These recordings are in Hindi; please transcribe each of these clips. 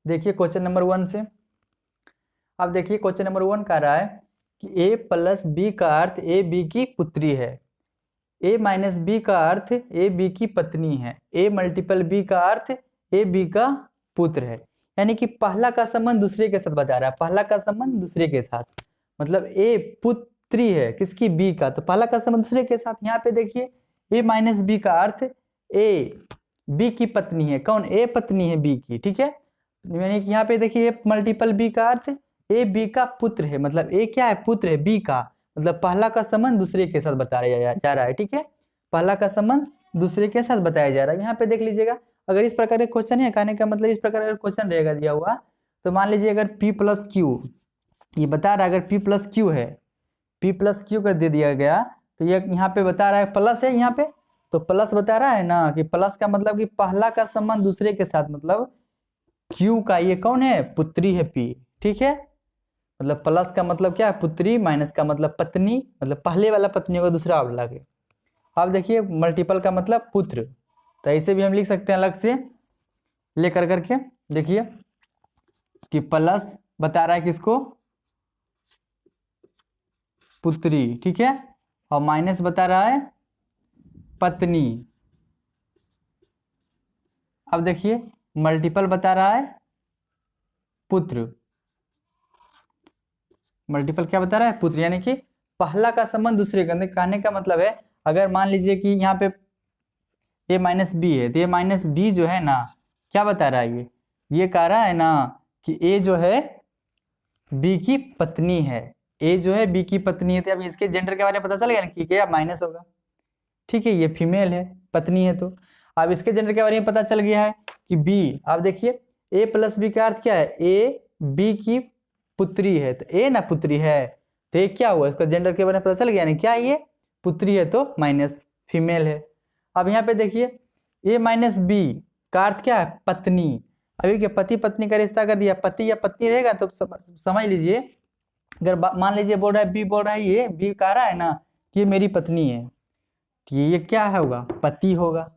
देखिए क्वेश्चन नंबर 1 से। अब देखिए क्वेश्चन नंबर 1 कह रहा है कि a प्लस बी का अर्थ ए बी की पुत्री है, a माइनस बी का अर्थ ए बी की पत्नी है, a मल्टीपल बी का अर्थ ए बी का पुत्र है। यानी कि पहला का संबंध दूसरे के साथ बता रहा है, पहला का संबंध दूसरे के साथ, मतलब a पुत्री है किसकी, b का, तो पहला का संबंध दूसरे के साथ। यहाँ पे देखिए a माइनस बी का अर्थ a b की पत्नी है, कौन, a पत्नी है b की, ठीक है। यानी कि यहाँ पे देखिए मल्टीपल बी का अर्थ ए बी का पुत्र है, मतलब ए क्या है, पुत्र है बी का, मतलब पहला का संबंध दूसरे के साथ बताया जा रहा है, ठीक है। पहला का संबंध दूसरे के साथ बताया जा रहा है। यहाँ पे देख लीजिएगा, अगर इस प्रकार के क्वेश्चन है, कहने का मतलब इस प्रकार का क्वेश्चन रहेगा दिया हुआ, तो मान लीजिए अगर P प्लस क्यू, ये बता रहा है अगर P प्लस क्यू है, P प्लस क्यू कर दे दिया गया, तो ये यहाँ पे बता रहा है प्लस है, यहाँ पे तो प्लस बता रहा है ना, कि प्लस का मतलब कि पहला का संबंध दूसरे के साथ, मतलब क्यू का ये कौन है, पुत्री है P, ठीक है। मतलब प्लस का मतलब क्या है, पुत्री, माइनस का मतलब पत्नी, मतलब पहले वाला पत्नी होगा, दूसरा अलग है। अब देखिए मल्टीपल का मतलब पुत्र, तो ऐसे भी हम लिख सकते हैं अलग से लेकर करके। देखिए कि प्लस बता रहा है किसको, पुत्री, ठीक है, और माइनस बता रहा है पत्नी। अब देखिए मल्टीपल बता रहा है पुत्र, मल्टीपल क्या बता रहा है, पुत्र, यानी कि पहला का संबंध दूसरे का, कहने का मतलब है अगर मान लीजिए कि यहाँ पे a माइनस बी है, तो a माइनस बी जो है ना, क्या बता रहा है, ये कह रहा है ना कि a जो है b की पत्नी है, a जो है b की पत्नी है, तो अब इसके जेंडर के बारे में पता चल गया ना कि क्या माइनस होगा, ठीक है, ये फीमेल है, पत्नी है, तो अब इसके जेंडर के बारे में पता चल गया है कि b। अब देखिए a प्लस बी का अर्थ क्या है, a b की पुत्री है, तो a ना पुत्री है, तो ये क्या हुआ, इसका जेंडर के बारे में पता चल गया ना, क्या ये पुत्री है, तो माइनस फीमेल है। अब यहाँ पे देखिए a माइनस बी का अर्थ क्या है, पत्नी। अभी क्या पति पत्नी का रिश्ता कर दिया, पति या पत्नी रहेगा तो समझ लीजिए, अगर मान लीजिए बोल रहा है बी, बोल रहा है ये बी कह रहा है ना कि ये मेरी पत्नी है, तो ये क्या होगा, पति होगा।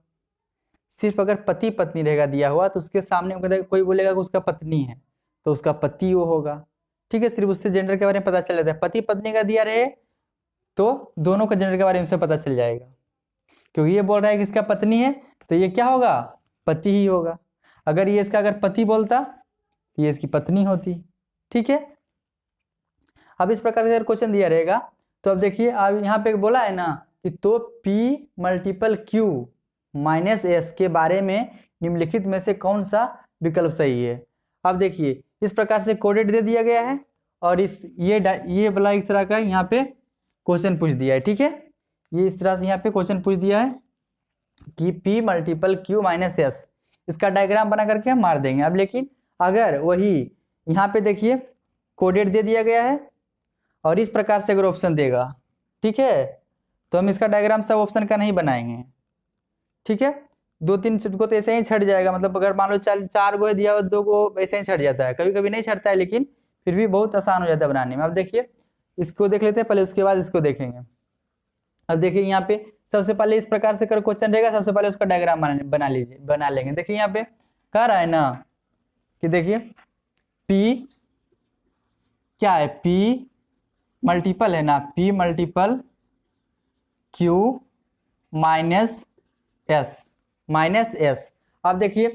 सिर्फ अगर पति पत्नी रहेगा दिया हुआ, तो उसके सामने कोई बोलेगा कि उसका पत्नी है, तो उसका पति वो होगा, ठीक है। सिर्फ उससे जेंडर के बारे में पता चल जाता है, पति पत्नी का दिया रहे तो दोनों का जेंडर के बारे में से पता चल जाएगा, क्योंकि ये बोल रहा है कि इसका पत्नी है, तो ये क्या होगा, पति ही होगा। अगर ये इसका अगर पति बोलता तो ये इसकी पत्नी होती, ठीक है। अब इस प्रकार से क्वेश्चन दिया रहेगा, तो अब देखिए अब यहाँ पे बोला है ना कि तो P multiple Q minus S के बारे में निम्नलिखित में से कौन सा विकल्प सही है। अब देखिए इस प्रकार से कोडेड दे दिया गया है, और ये वाला इस तरह का यहाँ पे क्वेश्चन पूछ दिया है, ठीक है। ये इस तरह से यहाँ पे क्वेश्चन पूछ दिया है कि P multiple Q minus S, इसका डायग्राम बना करके हम मार देंगे। अब लेकिन अगर वही यहाँ पे देखिए कोडेड दे दिया गया है, और इस प्रकार से अगर ऑप्शन देगा, ठीक है, तो हम इसका डायग्राम सब ऑप्शन का नहीं बनाएंगे, ठीक है। 2-3 को तो ऐसे ही छट जाएगा, मतलब अगर मान लो 4 गो दिया हो, 2 गो ऐसे ही छट जाता है, कभी कभी नहीं छटता है, लेकिन फिर भी बहुत आसान हो जाता है बनाने में। अब देखिए इसको देख लेते हैं पहले, उसके बाद इसको देखेंगे। अब देखिए यहाँ पे सबसे पहले इस प्रकार से कर क्वेश्चन रहेगा, सबसे पहले उसका डायग्राम बना लेंगे। देखिए यहाँ पे कह रहा है ना कि देखिए P क्या है, P मल्टीपल है ना, P multiple Q minus S. अब देखिए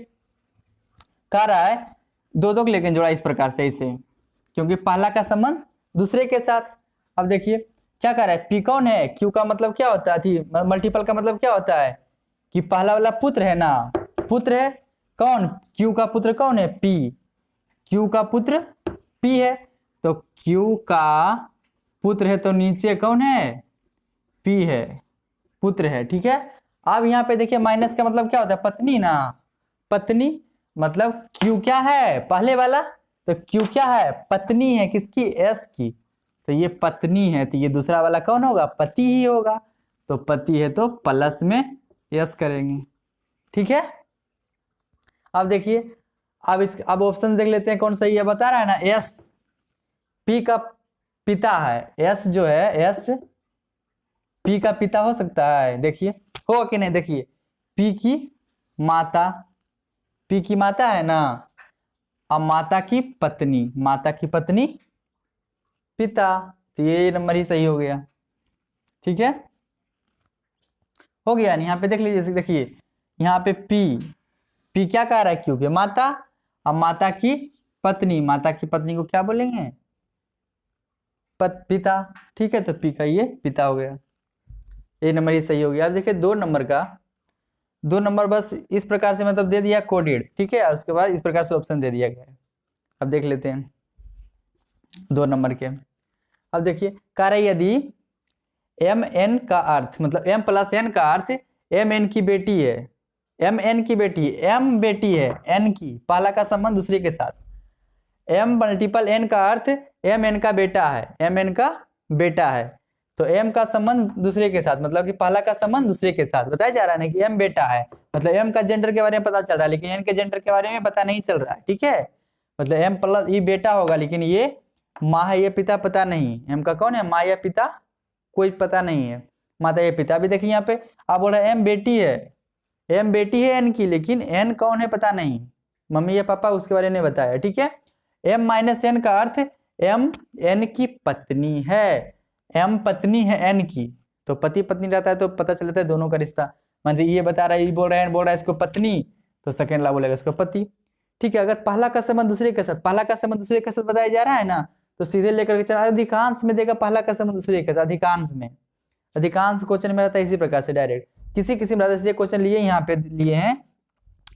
कह रहा है दो को लेकर जोड़ा इस प्रकार से, इसे, क्योंकि पहला का संबंध दूसरे के साथ। अब देखिए क्या कह रहा है, P कौन है, Q का मतलब क्या होता है, मल्टीपल का मतलब क्या होता है कि पहला वाला पुत्र है ना, पुत्र है कौन, Q का पुत्र कौन है, P, Q का पुत्र P है, तो Q का पुत्र है, तो नीचे कौन है, P है, पुत्र है, ठीक है। अब यहाँ पे देखिए माइनस का मतलब क्या होता है, पत्नी ना, पत्नी, मतलब Q क्या है पहले वाला, तो Q क्या है, पत्नी है किसकी, S की, तो ये पत्नी है, तो ये दूसरा वाला कौन होगा, पति ही होगा, तो पति है तो प्लस में S करेंगे, ठीक है। अब देखिए अब ऑप्शन देख लेते हैं कौन सही है, बता रहा है ना S P का पिता है, S जो है S P का पिता हो सकता है, देखिए होगा कि नहीं, देखिए P की माता, P की माता है ना, अब माता की पत्नी, माता की पत्नी पिता, तो ये नंबर ही सही हो गया। ठीक है, हो गया। यहाँ पे देख लीजिए, देखिए यहाँ पे पी क्या कह रहा है, क्यों के माता। अब माता की पत्नी, माता की पत्नी को क्या बोलेंगे, पिता। ठीक है, तो पी का ये पिता हो गया, ये नंबर ही सही हो गया। अब देखिए 2 नंबर का, 2 नंबर बस इस प्रकार से मतलब दे दिया कोडेड। ठीक है, उसके बाद इस प्रकार से ऑप्शन दे दिया गया है। अब देख लेते हैं 2 नंबर के। अब देखिए कह रहा है यदि एम एन का अर्थ मतलब m प्लस n का अर्थ एम एन की बेटी है, एम एन की बेटी, एम बेटी है एन की, पहला का संबंध दूसरे के साथ। m मल्टीपल n का अर्थ एम एन का बेटा है, एम एन का बेटा है, तो m का संबंध दूसरे के साथ मतलब कि पहला का संबंध दूसरे के साथ बताया जा रहा है ना कि m बेटा है, मतलब m का जेंडर के बारे में पता चल रहा है लेकिन n के जेंडर के बारे में पता नहीं चल रहा है। ठीक है, मतलब m प्लस ये बेटा होगा लेकिन ये माँ है, ये पिता पता नहीं, m का कौन है, माँ या पिता कोई पता नहीं है, माता या पिता। अभी देखिए यहाँ पे आप बोल रहे हैं m बेटी है, m बेटी है n की, लेकिन n कौन है पता नहीं, मम्मी या पापा उसके बारे में बताया। ठीक है, m माइनस n का अर्थ m n की पत्नी है, m पत्नी है n की, तो पति पत्नी रहता है तो पता चलता है दोनों का रिश्ता। मतलब ये बता रहा है, ये बोल रहा है इसको पत्नी, तो सेकेंड ला बोलेगा इसको पति। ठीक है, अगर पहला का संबंध दूसरे के साथ, पहला का संबंध दूसरे के साथ बताया जा रहा है ना, तो सीधे लेकर के चला, अधिकांश में देगा पहला का संबंध दूसरे के साथ, अधिकांश में, अधिकांश क्वेश्चन में रहता है इसी प्रकार से डायरेक्ट। किसी किसी से क्वेश्चन लिए यहाँ पे लिए हैं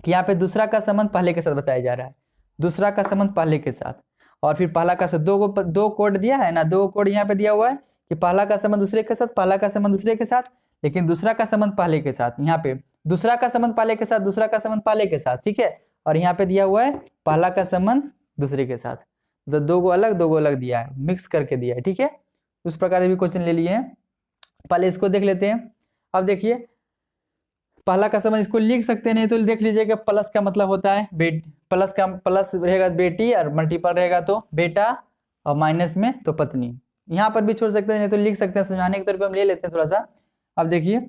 कि यहाँ पे दूसरा का संबंध पहले के साथ बताया जा रहा है, दूसरा का संबंध पहले के साथ, और फिर पहला का संबंध दो कोड दिया है ना, 2 कोड यहाँ पे दिया हुआ है कि पहला का संबंध दूसरे के साथ, पहला का संबंध दूसरे के साथ, लेकिन दूसरा का संबंध पहले के साथ। यहाँ पे दूसरा का संबंध पहले के साथ, दूसरा का संबंध पहले के साथ। ठीक है, और यहाँ पे दिया हुआ है पहला का संबंध दूसरे के साथ, तो 2 को अलग दिया है, मिक्स करके दिया है। ठीक है, उस प्रकार से भी क्वेश्चन ले लिए हैं। पहले इसको देख लेते हैं। अब देखिए पहला का संबंध इसको लिख सकते हैं, नहीं तो देख लीजिएगा प्लस का मतलब होता है बेटी, प्लस का प्लस रहेगा बेटी और मल्टीपल रहेगा तो बेटा, और माइनस में तो पत्नी। यहाँ पर भी छोड़ सकते हैं, नहीं तो लिख सकते हैं, समझाने के तौर पे हम ले लेते हैं थोड़ा सा। अब देखिए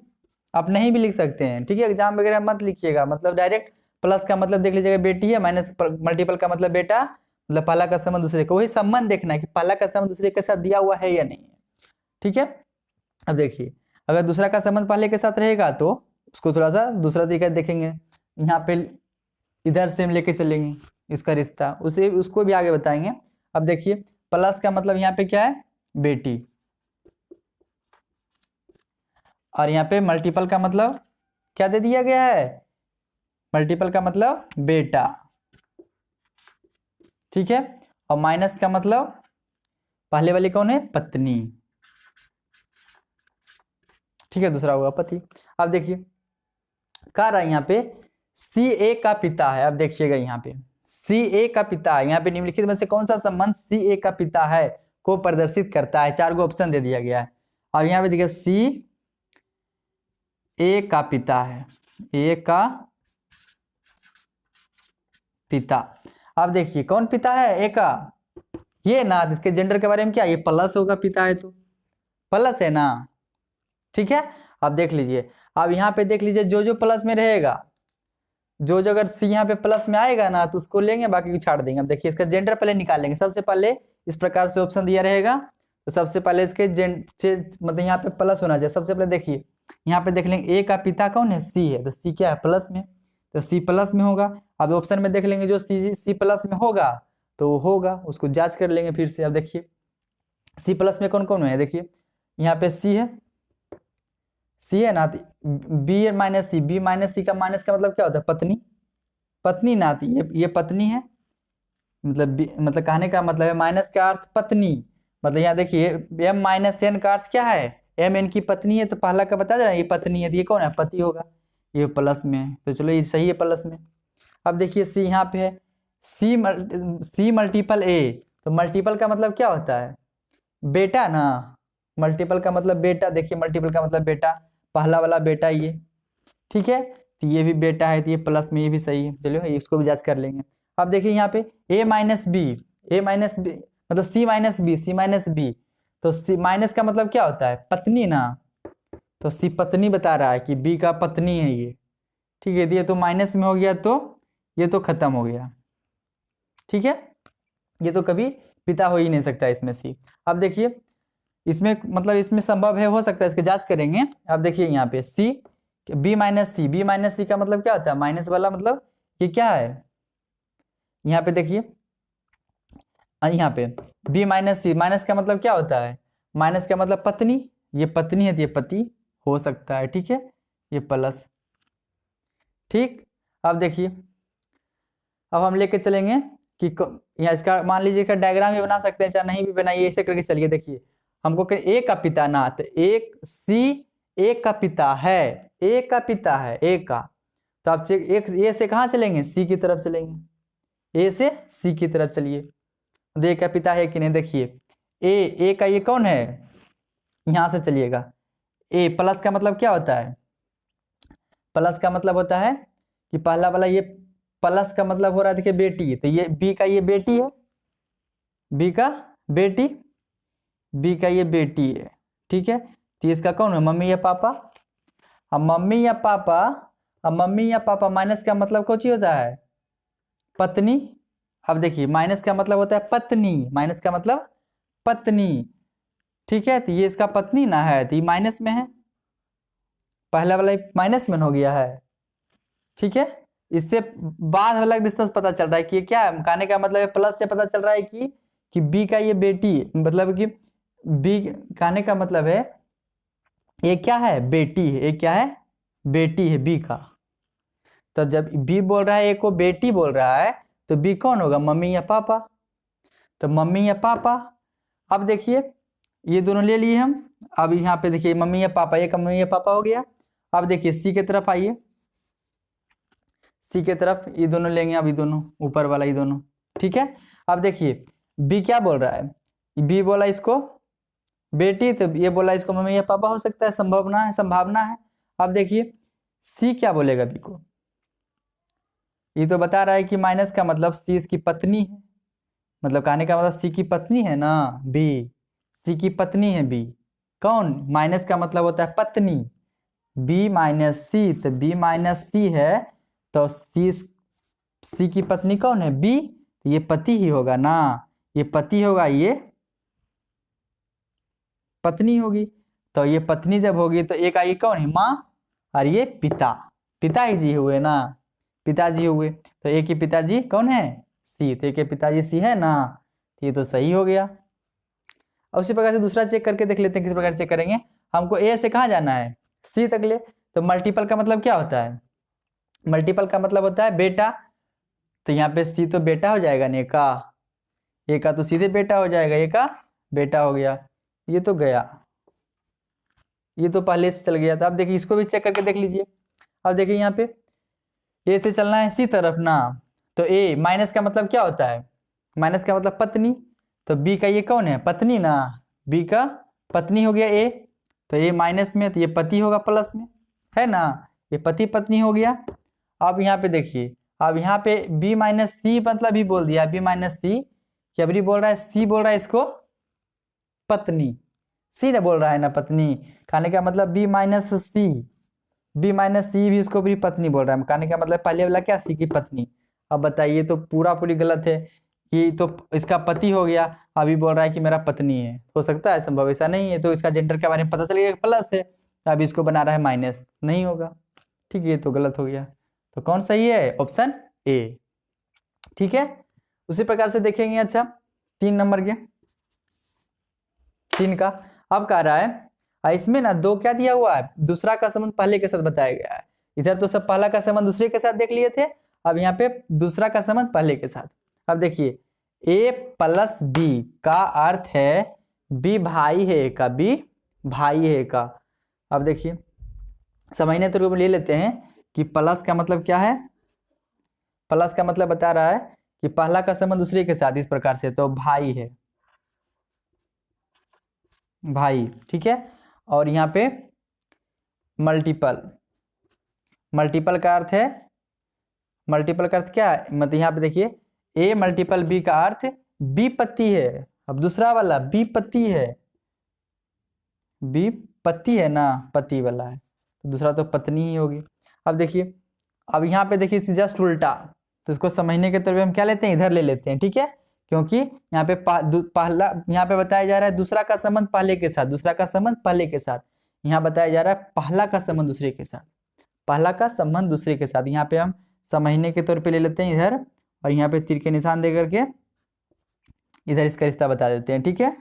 आप नहीं भी लिख सकते हैं, ठीक है, एग्जाम वगैरह मत लिखिएगा, मतलब डायरेक्ट प्लस का मतलब देख लीजिएगा बेटी है, माइनस मल्टीपल का मतलब बेटा, मतलब पहला का संबंध दूसरे का, वही संबंध देखना है कि पहला का संबंध दूसरे के साथ दिया हुआ है या नहीं है। ठीक है, अब देखिए अगर दूसरा का संबंध पहले के साथ रहेगा तो उसको थोड़ा सा दूसरा तरीका देखेंगे, यहाँ पे इधर से हम लेके चलेंगे इसका रिश्ता, उसे उसको भी आगे बताएंगे। अब देखिए प्लस का मतलब यहाँ पे क्या है, बेटी, और यहाँ पे मल्टीपल का मतलब क्या दे दिया गया है, मल्टीपल का मतलब बेटा। ठीक है, और माइनस का मतलब पहले वाली कौन है, पत्नी। ठीक है, दूसरा होगा पति। अब देखिए कह रहा है यहाँ पे CA का पिता है। अब देखिएगा यहाँ पे CA का पिता है, यहाँ पे निम्नलिखित में से कौन सा संबंध CA का पिता है को प्रदर्शित करता है, 4 ऑप्शन दे दिया गया है। और यहाँ पे देखिए CA का पिता है, A का पिता। अब देखिए कौन पिता है, A का, ये ना, इसके जेंडर के बारे में क्या, ये प्लस होगा, पिता है तो प्लस है ना। ठीक है, अब देख लीजिए, अब यहाँ पे देख लीजिए जो प्लस में रहेगा, जो अगर सी यहाँ पे प्लस में आएगा ना तो उसको लेंगे, बाकी को छाड़ देंगे। अब देखिए इसका जेंडर पहले निकालेंगे, सबसे पहले इस प्रकार से ऑप्शन दिया रहेगा, तो सबसे पहले इसके मतलब यहाँ पे प्लस होना चाहिए। सबसे पहले देखिए यहाँ पे देख लेंगे ए का पिता कौन है, सी है, तो सी क्या है, प्लस में, तो सी प्लस में होगा। अब ऑप्शन में देख लेंगे जो सी प्लस में होगा तो होगा, उसको जांच कर लेंगे फिर से। अब देखिए सी प्लस में कौन कौन है, देखिए यहाँ पे सी है, सी है ना, बी माइनस सी, बी माइनस सी का माइनस का मतलब क्या होता है, पत्नी, पत्नी ना, ये पत्नी है, मतलब कहने का मतलब है माइनस का अर्थ पत्नी, मतलब यहाँ देखिए एम माइनस एन का अर्थ क्या है, एम एन की पत्नी है, तो पहला का बता दे रहा है ये पत्नी है, तो ये कौन है, पति होगा, ये प्लस में है, तो चलो ये सही है प्लस में। अब देखिए सी यहाँ पे है, सी मल्टीपल ए, तो मल्टीपल का मतलब क्या होता है, बेटा ना, मल्टीपल का मतलब बेटा, देखिए मल्टीपल का मतलब बेटा, पहला वाला बेटा ये। ठीक है, तो ये भी बेटा है, तो ये प्लस में, ये भी सही है, चलो इसको भी जांच कर लेंगे। अब देखिए यहाँ पे ए माइनस बी मतलब सी माइनस बी, तो सी माइनस का मतलब क्या होता है, पत्नी ना, तो सी पत्नी बता रहा है कि बी का पत्नी है ये। ठीक है, ये तो माइनस में हो गया, तो ये तो खत्म हो गया, ठीक है, ये तो कभी पिता हो ही नहीं सकता इसमें सी। अब देखिए इसमें मतलब इसमें संभव है, हो सकता है, इसकी जांच करेंगे। अब देखिए यहाँ पे सी बी माइनस सी, बी माइनस सी का मतलब क्या होता है, माइनस वाला मतलब ये क्या है, यहाँ पे देखिए यहाँ पे बी माइनस सी, माइनस का मतलब क्या होता है, माइनस का मतलब पत्नी, ये पत्नी है तो ये पति हो सकता है, ठीक है, ये प्लस, ठीक। अब देखिए अब हम लेके चलेंगे कि यहाँ इसका मान लीजिए का डायग्राम भी बना सकते हैं, चाहे नहीं भी बनाइए, ऐसे करके चलिए। देखिए हमको ए का पिता ना, तो एक सी एक का पिता है, एक का पिता है, एक का, तो आप चेक एक ए से कहाँ चलेंगे, सी की तरफ चलेंगे, ए से सी की तरफ चलिए, ए का पिता है कि नहीं, देखिए ए का ये कौन है, यहां से चलिएगा, ए प्लस का मतलब क्या होता है, प्लस का मतलब होता है कि पहला वाला ये प्लस का मतलब हो रहा है, देखिए बेटी, तो ये बी का ये बेटी है, बी का बेटी, बी का ये बेटी है, ठीक है, तो इसका कौन है, मम्मी या पापा। अब मम्मी या पापा, अब मम्मी या पापा माइनस का मतलब कौन सी होता है, पत्नी। अब देखिए माइनस का मतलब होता है पत्नी, माइनस का मतलब पत्नी, ठीक है, तो ये इसका पत्नी ना है, तो ये माइनस में है, पहला वाला माइनस में हो गया है, ठीक है। इससे बाद वाला डिस्टेंस पता चल रहा है कि ये क्या है, कहने का मतलब है प्लस से पता चल रहा है कि बी का ये बेटी, मतलब कि बी कहने का मतलब है ये क्या है, बेटी है, ये क्या है, बेटी है बी का। तो जब बी बोल रहा है ए को बेटी बोल रहा है, तो बी कौन होगा, मम्मी या पापा, तो मम्मी या पापा। अब देखिए ये दोनों ले लिए हम, अब यहाँ पे देखिए मम्मी या पापा, एक मम्मी या पापा हो गया। अब देखिए सी के तरफ आइए, सी के तरफ ये दोनों लेंगे, अब ये दोनों ऊपर वाला ये दोनों, ठीक है। अब देखिए बी क्या बोल रहा है, बी बोला इसको बेटी, तो ये बोला इसको मम्मी या पापा, हो सकता है, संभावना है, संभावना है। अब देखिए सी क्या बोलेगा बी को, ये तो बता रहा है कि माइनस का मतलब सी इसकी पत्नी है, मतलब कहने का मतलब सी की पत्नी है ना बी, सी की पत्नी है बी, कौन, माइनस का मतलब होता है पत्नी, बी माइनस सी, तो बी माइनस सी है, तो सी की पत्नी कौन है, बी, तो ये पति ही होगा ना, ये पति होगा, ये पत्नी होगी, तो ये पत्नी जब होगी तो एक आई कौन है, माँ, और ये पिता, पिता जी हुए ना, पिताजी हुए, तो एक ही पिताजी कौन है, सी, तो एक के पिताजी सी है ना, तो ये तो सही हो गया। और उसी प्रकार से दूसरा चेक करके देख लेते हैं, किस प्रकार चेक करेंगे, हमको ए से कहाँ जाना है, सी तक ले, तो मल्टीपल का मतलब क्या होता है, मल्टीपल का मतलब होता है बेटा, तो यहाँ पे सी तो बेटा हो जाएगा ना, ए का तो सीधे बेटा हो जाएगा, ए का बेटा हो गया, ये तो गया, ये तो पहले से चल गया था। अब देखिए इसको भी चेक करके देख लीजिए। अब देखिए यहाँ पे ए से चलना है सी तरफ ना, तो ए माइनस का मतलब क्या होता है, माइनस का मतलब पत्नी, तो बी का ये कौन है, पत्नी ना, बी का पत्नी हो गया ए, तो ए माइनस में, तो ये पति होगा प्लस में, है ना, ये पति पत्नी हो गया। अब यहाँ पे देखिए, अब यहाँ पे बी माइनस सी मतलब भी बोल दिया, बी माइनस सी, क्या भी बोल रहा है, सी बोल रहा है इसको पत्नी, सी ने बोल रहा है ना पत्नी, कहने का मतलब बी माइनस सी, बी माइनस सी भी इसको भी पत्नी बोल रहा है, कहने का मतलब पहले वाला क्या, सी की पत्नी। अब बताइए तो पूरी गलत है, कि तो इसका पति हो गया, अभी बोल रहा है कि मेरा पत्नी है, हो सकता है, संभव ऐसा नहीं है, तो इसका जेंडर के बारे में पता चल गया प्लस है, अभी इसको बना रहा है माइनस, नहीं होगा, ठीक है, ये तो गलत हो गया, तो कौन सही है, ऑप्शन ए, ठीक है। उसी प्रकार से देखेंगे, अच्छा 3 नंबर के, 3 का अब कह रहा है इसमें ना दो क्या दिया हुआ है, दूसरा का संबंध पहले के साथ बताया गया है, इधर तो सब पहला का संबंध दूसरे के साथ देख लिए थे, अब यहाँ पे दूसरा का संबंध पहले के साथ। अब देखिए ए प्लस बी का अर्थ है बी भाई है का, बी भाई है का। अब देखिए समझने तो रूप में ले लेते हैं कि प्लस का मतलब क्या है, प्लस का मतलब बता रहा है कि पहला का संबंध दूसरे के साथ, इस प्रकार से, तो भाई है, भाई, ठीक है। और यहाँ पे मल्टीपल, मल्टीपल का अर्थ है, मल्टीपल का अर्थ क्या है, मतलब यहाँ पे देखिए ए मल्टीपल बी का अर्थ बी पति है, अब दूसरा वाला बी पति है, बी पति है ना, पति वाला है, तो दूसरा तो पत्नी ही होगी। अब देखिए, अब यहाँ पे देखिए जस्ट उल्टा, तो इसको समझने के तौर पे हम क्या लेते हैं, इधर ले लेते हैं, ठीक है। क्योंकि यहाँ पे पहला, यहाँ पे बताया जा रहा है दूसरा का संबंध पहले के साथ, दूसरा का संबंध पहले के साथ। यहाँ बताया जा रहा है पहला का संबंध दूसरे के साथ, पहला का संबंध दूसरे के साथ। यहाँ पे हम समझने के तौर पे ले लेते हैं इधर, और यहाँ पे तीर के निशान दे करके इधर इसका रिश्ता बता देते हैं, ठीक है।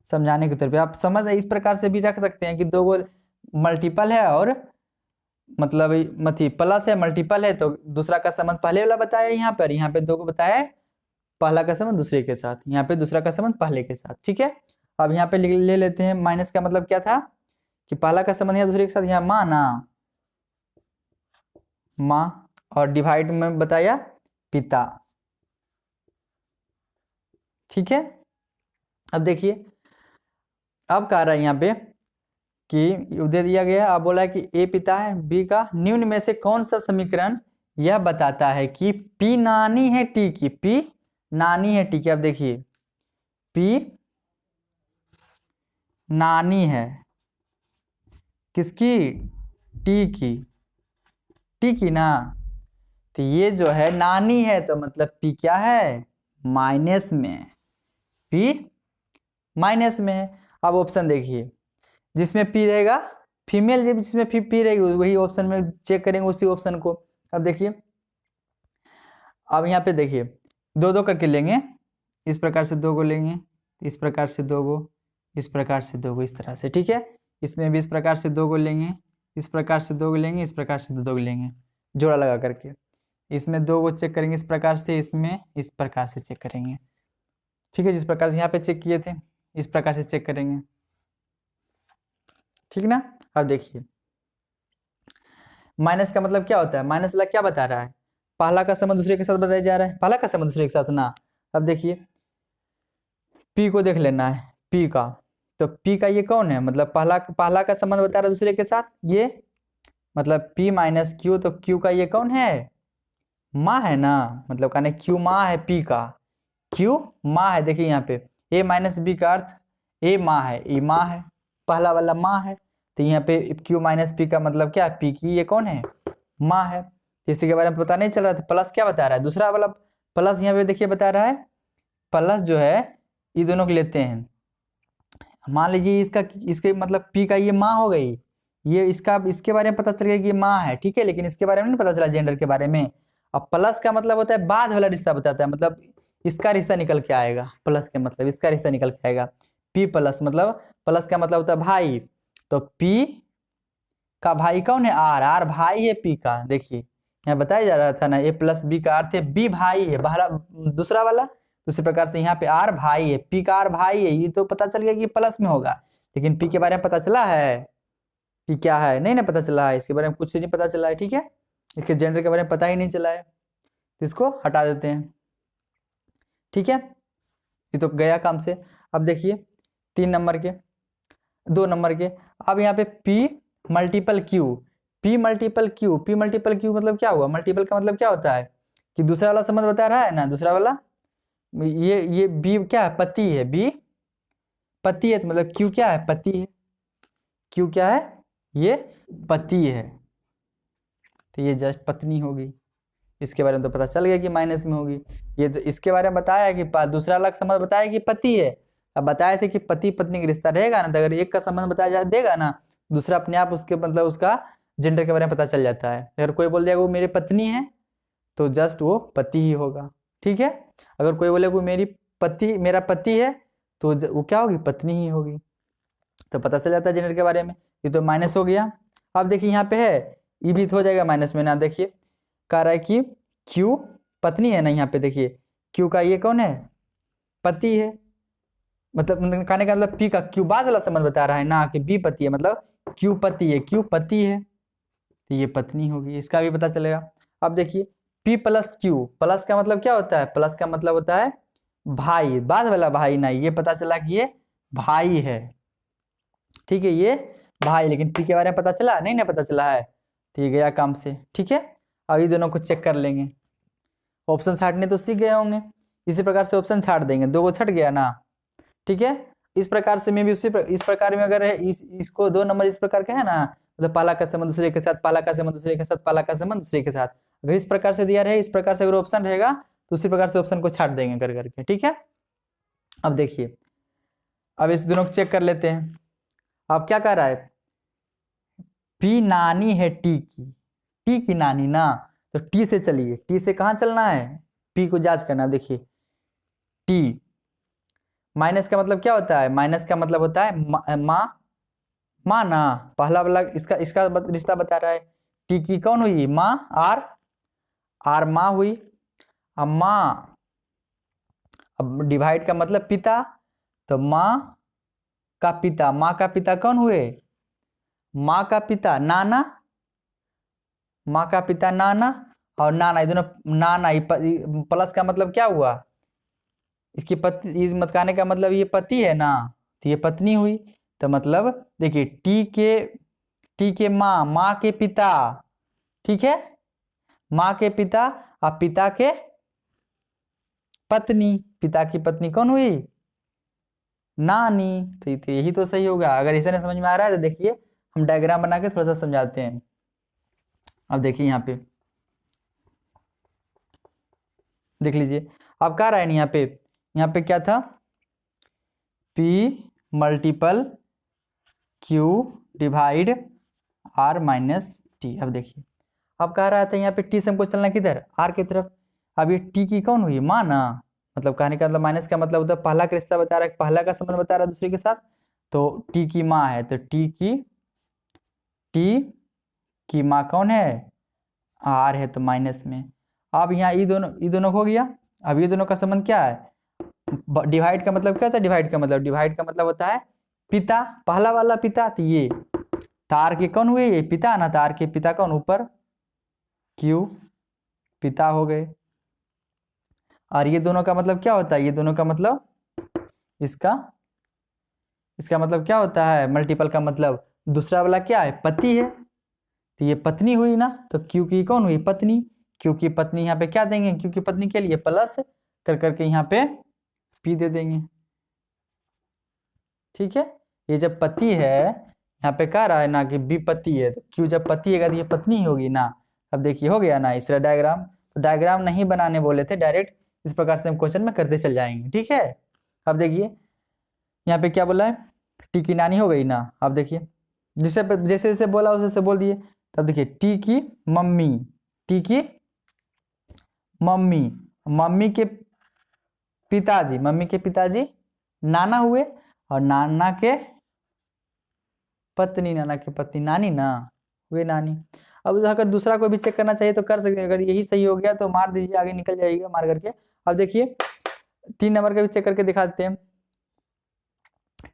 समझाने के तौर पे आप समझ इस प्रकार से भी रख सकते हैं कि दो गो मल्टीपल है और मतलब प्लस है, मल्टीपल है, तो दूसरा का संबंध पहले वाला बताया यहाँ पे दो को बताया है, पहला का संबंध दूसरे के साथ, यहाँ पे दूसरा का संबंध पहले के साथ, ठीक है। अब यहाँ पे ले लेते हैं माइनस का मतलब क्या था कि पहला का संबंध है दूसरे के साथ, यहाँ माँ ना, माँ, और डिवाइड में बताया पिता, ठीक है। अब देखिए अब कह रहा है यहाँ पे कि दे दिया गया, अब बोला है कि ए पिता है बी का, निम्न में से कौन सा समीकरण यह बताता है कि पी नानी है टी की, पी नानी है टी की। अब देखिए पी नानी है किसकी, टी की, टी की ना, तो ये जो है नानी है तो मतलब पी क्या है, माइनस में, पी माइनस में है। अब ऑप्शन देखिए जिसमें पी रहेगा फीमेल, जिसमें पी रहेगी वही ऑप्शन में चेक करेंगे उसी ऑप्शन को। अब देखिए अब यहाँ पे देखिए दो दो करके लेंगे, इस प्रकार से दो गो लेंगे, इस प्रकार से दो गो, इस प्रकार से दो गो, इस तरह से, ठीक है। इसमें भी इस प्रकार से दो गो लेंगे, इस प्रकार से दो गो लेंगे, इस प्रकार से दो गो लेंगे, जोड़ा लगा करके। इसमें दो गो चेक करेंगे इस प्रकार से, इसमें इस प्रकार से चेक करेंगे, ठीक है। जिस प्रकार से यहाँ पे चेक किए थे इस प्रकार से चेक करेंगे, ठीक ना। अब देखिए माइनस का मतलब क्या होता है, माइनस वाला क्या बता रहा है, पहला का संबंध दूसरे के साथ बताया जा रहा है, पहला का संबंध दूसरे के साथ ना। अब देखिए पी को देख लेना है, पी का, तो पी का ये कौन है, मतलब पहला का संबंध बता रहा है दूसरे के साथ, ये मतलब पी माइनस क्यू, तो क्यू का ये कौन है, माँ है ना, मतलब कहने क्यू माँ है, पी का क्यू माँ है। देखिए यहाँ पे ए माइनस बी का अर्थ ए माँ है, ई माँ है, पहला वाला माँ है, तो यहाँ पे क्यू माइनस पी का मतलब क्या, पी की ये कौन है, माँ है। इसी के बारे में पता नहीं चल रहा था। प्लस क्या बता रहा है, दूसरा वाला प्लस यहाँ पे देखिए बता रहा है, प्लस जो है ये दोनों को लेते हैं, मान लीजिए इसके मतलब पी का ये माँ हो गई, ये इसके बारे में पता चल गया कि ये माँ है, ठीक है, लेकिन इसके बारे में नहीं पता चला जेंडर के बारे में। अब प्लस का मतलब होता है बाद वाला रिश्ता बताता है, मतलब इसका रिश्ता निकल के आएगा, प्लस के मतलब इसका रिश्ता निकल के आएगा, पी प्लस, मतलब प्लस का मतलब होता है भाई, तो पी का भाई कौन है, आर, आर भाई है पी का। देखिए यहाँ बताया जा रहा था ना ए प्लस बी का अर्थ है बी भाई है, दूसरा वाला, दूसरे प्रकार से यहाँ पे आर भाई है, पी का आर भाई है, ये तो पता चल गया कि प्लस में होगा, लेकिन पी के बारे में पता चला है कि क्या है, नहीं ना पता चला है, इसके बारे में कुछ नहीं पता चला है, ठीक है, इसके जेंडर के बारे में पता ही नहीं चला है, तो इसको हटा देते हैं, ठीक है। ये तो गया काम से। अब देखिए 3 नंबर के, 2 नंबर के, अब यहाँ पे P multiple Q, P multiple Q, P multiple Q मतलब क्या हुआ, मल्टीपल का मतलब क्या होता है कि दूसरा वाला संबंध बता रहा है ना, दूसरा वाला ये B क्या है, पति है, B पति है, तो मतलब Q क्या है, पति है, Q क्या है, ये पति है, तो ये जस्ट पत्नी होगी। इसके बारे में तो पता चल गया कि माइनस में होगी, ये तो इसके बारे में बताया कि दूसरा अलग संबंध बताया कि पति है। अब बताए थे कि पति पत्नी का रिश्ता रहेगा ना, तो अगर एक का संबंध बताया जा देगा ना, दूसरा अपने आप उसके मतलब उसका जेंडर के बारे में पता चल जाता है। अगर कोई बोल देगा वो मेरी पत्नी है तो जस्ट वो पति ही होगा, ठीक है। अगर कोई बोले वो मेरा पति है तो वो क्या होगी, पत्नी ही होगी, तो पता चल जाता है जेंडर के बारे में। ये तो माइनस हो गया। अब देखिए यहाँ पे है ये भी हो जाएगा माइनस में ना, देखिए कह रहा है कि क्यू पत्नी है ना, यहाँ पे देखिए क्यू का ये कौन है, पति है, मतलब कहने का मतलब पी का क्यू बाद वाला संबंध बता रहा है ना कि बी पति है, मतलब क्यू पति है, क्यू पति है तो ये पत्नी होगी, इसका भी पता चलेगा। अब देखिए पी प्लस क्यू, प्लस का मतलब क्या होता है, प्लस का मतलब होता है भाई, बाद वाला भाई ना, ये पता चला कि ये भाई है, ठीक है, ये भाई, लेकिन पी के बारे में पता चला नहीं ना, पता चला है, तो ये गया काम से, ठीक है। अब ये दोनों को चेक कर लेंगे, ऑप्शन छाटने तो सीख गए होंगे, इसी प्रकार से ऑप्शन छाट देंगे, 2 को छट गया ना, ठीक है। इस प्रकार से मैं भी इस प्रकार में अगर है इसको 2 नंबर इस प्रकार के है ना, मतलब पहला का संबंध दूसरे के साथ, पहला का संबंध दूसरे के साथ, पहला का संबंध दूसरे के साथ, अगर इस प्रकार से दिया रहे, इस प्रकार से अगर ऑप्शन रहेगा तो उसी प्रकार से ऑप्शन को छाट देंगे कर करके, ठीक है। अब देखिए, अब इस दोनों को चेक कर लेते हैं। अब क्या कह रहा है, पी नानी है टी की नानी ना, तो टी से चलिए, टी से कहाँ चलना है, पी को जांच करना। देखिए टी माइनस का मतलब क्या होता है, माइनस का मतलब होता है माँ ना, पहला वाला इसका इसका रिश्ता बता रहा है। टी की कौन हुई, माँ, आर माँ हुई। अब माँ, अब डिवाइड का मतलब पिता, तो माँ का पिता कौन हुए, माँ का पिता नाना, माँ का पिता नाना, और नाना, ये दोनों नाना, प्लस का मतलब क्या हुआ, इसकी पत्नी, इस मत कहने का मतलब ये पति है ना, तो ये पत्नी हुई। तो मतलब देखिए टी के माँ के पिता, ठीक है, माँ के पिता और पिता के पत्नी, पिता की पत्नी कौन हुई, नानी। तो यही तो सही होगा। अगर इसे नहीं समझ में आ रहा है तो देखिए हम डायग्राम बना के थोड़ा सा समझाते हैं। अब देखिए यहाँ पे देख लीजिए, अब क्या रहा है यहाँ पे क्या था, P multiple Q divide R minus T. अब देखिए, अब कह रहा था यहाँ पे T से हमको चलना किधर, R की तरफ। अब ये T की कौन हुई, माँ ना, मतलब कहने का मतलब माइनस का मतलब होता है पहला का रिश्ता बता रहा है, पहला का संबंध बता रहा है दूसरे के साथ, तो T की माँ है, तो T की माँ कौन है, R है, तो माइनस में। अब यहाँ ये दोनों हो गया। अब ये दोनों का संबंध क्या है, डिवाइड का मतलब क्या होता है, डिवाइड का मतलब होता है पिता, पहला वाला पिता, तो ये तार के कौन हुए, ये पिता ना, तार के पिता कौन, ऊपर क्यू पिता हो गए। और ये दोनों का मतलब क्या होता है, ये दोनों का मतलब इसका मतलब क्या होता है, मल्टीपल का मतलब दूसरा वाला क्या है, पति है, तो ये पत्नी हुई ना, तो क्यू की कौन हुई, पत्नी। क्यू की पत्नी यहाँ पे क्या देंगे, क्यू की पत्नी के लिए प्लस कर करके यहाँ पे पी दे देंगे, ठीक है। ये जब पति है, यहाँ पे कह रहा है ना कि बी पति है, तो क्यू जब पति है तो ये पत्नी ही होगी ना। अब देखिए हो गया ना, इसका डायग्राम, तो डायग्राम नहीं बनाने बोले थे, डायरेक्ट इस प्रकार से हम क्वेश्चन में करते चल जाएंगे, ठीक है। अब देखिए यहाँ पे क्या बोला है, टी की नानी हो गई ना। अब देखिए जैसे जैसे जैसे बोला उसे बोल दिए। तब देखिए टी की मम्मी, टी की मम्मी के पिताजी नाना हुए, और नाना के पत्नी नानी ना हुए नानी। अब अगर दूसरा कोई भी चेक करना चाहिए तो कर सकते हैं, अगर यही सही हो गया तो मार दीजिए, आगे निकल जाएगा मार करके। अब देखिए 3 नंबर का भी चेक करके दिखा देते हैं।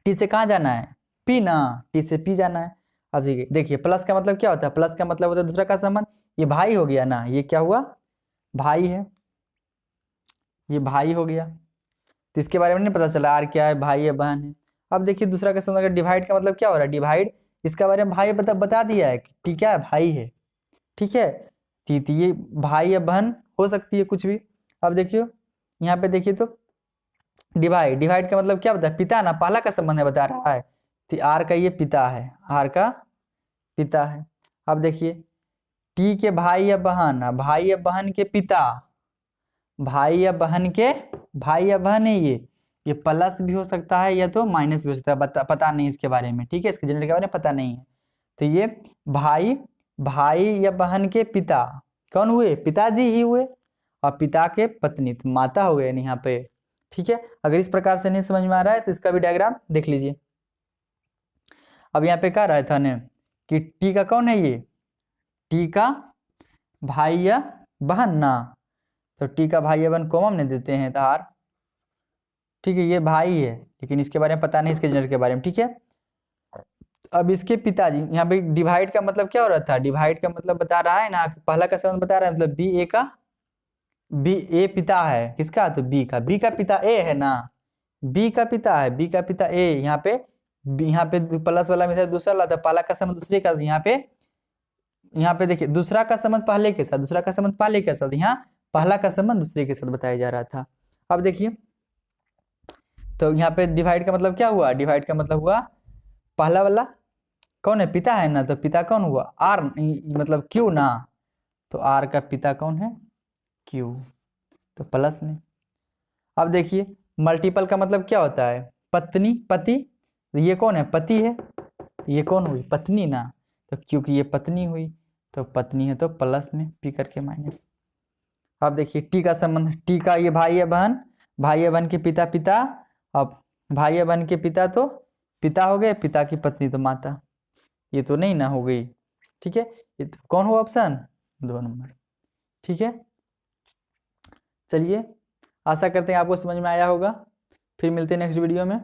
टी से कहाँ जाना है, पी ना, टी से पी जाना है। अब देखिए प्लस का मतलब क्या होता है, प्लस का मतलब होता है दूसरा का संबंध, ये भाई हो गया ना, ये क्या हुआ, भाई है, ये भाई हो गया, तो इसके बारे में नहीं पता चला आर क्या है, भाई है बहन है। अब देखिए दूसरा का संबंध, डिवाइड का मतलब क्या हो रहा है, डिवाइड, इसके बारे में भाई बता दिया है कि टी क्या है, भाई है, ठीक है। ये भाई या बहन हो सकती है कुछ भी। अब देखियो यहाँ पे देखिए तो डिवाइड का मतलब क्या बता है, पिता ना, पहला का संबंध है बता रहा है, तो आर का ये पिता है, आर का पिता है। अब देखिए टी के भाई या बहन के पिता, भाई या बहन है, ये प्लस भी हो सकता है या तो माइनस भी हो सकता है, पता नहीं इसके बारे में, ठीक है, इसके जेंडर के बारे में पता नहीं है। तो ये भाई या बहन के पिता कौन हुए, पिताजी ही हुए, और पिता के पत्नी तो माता हो गए यहाँ पे, ठीक है। अगर इस प्रकार से नहीं समझ में आ रहा है तो इसका भी डायग्राम देख लीजिए। अब यहाँ पे क्या रहा था ने कि टी का कौन है, ये टी का भाई या बहन ना, तो टी का भाई या बहन कॉमन नहीं देते हैं तो आर, ठीक है, ये भाई है लेकिन इसके बारे में पता नहीं, इसके जेंडर के बारे में, ठीक है। अब इसके पिताजी, यहाँ पे डिवाइड का मतलब क्या हो रहा था, डिवाइड का मतलब बता रहा है ना, पहला का संबंध बता रहा है, मतलब बी ए पिता है किसका, तो बी का पिता ए है ना, बी का पिता ए, यहाँ पे प्लस वाला में दूसरा वाला था, पहला का संबंध दूसरे का, यहाँ पे देखिए दूसरा का संबंध पहले के साथ, यहाँ पहला का संबंध दूसरे के साथ बताया जा रहा था। अब देखिए तो यहाँ पे डिवाइड का मतलब क्या हुआ, डिवाइड का मतलब हुआ पहला वाला कौन है, पिता है ना, तो पिता कौन हुआ, आर मतलब क्यू ना, तो आर का पिता कौन है, क्यू, तो प्लस में। अब देखिए मल्टीपल का मतलब क्या होता है, पत्नी पति, ये कौन है, पति है, ये कौन हुई, पत्नी ना, तो क्योंकि ये पत्नी हुई तो पत्नी है तो प्लस में, पी करके माइनस। अब देखिए टी का संबंध, टी का ये भाई है बहन, भाई है बहन के पिता पिता, अब भाई है बहन के पिता तो पिता हो गए, पिता की पत्नी तो माता, ये तो नहीं ना हो गई, ठीक है, ये तो कौन हुआ ऑप्शन 2 नंबर, ठीक है। चलिए आशा करते हैं आपको समझ में आया होगा, फिर मिलते हैं नेक्स्ट वीडियो में।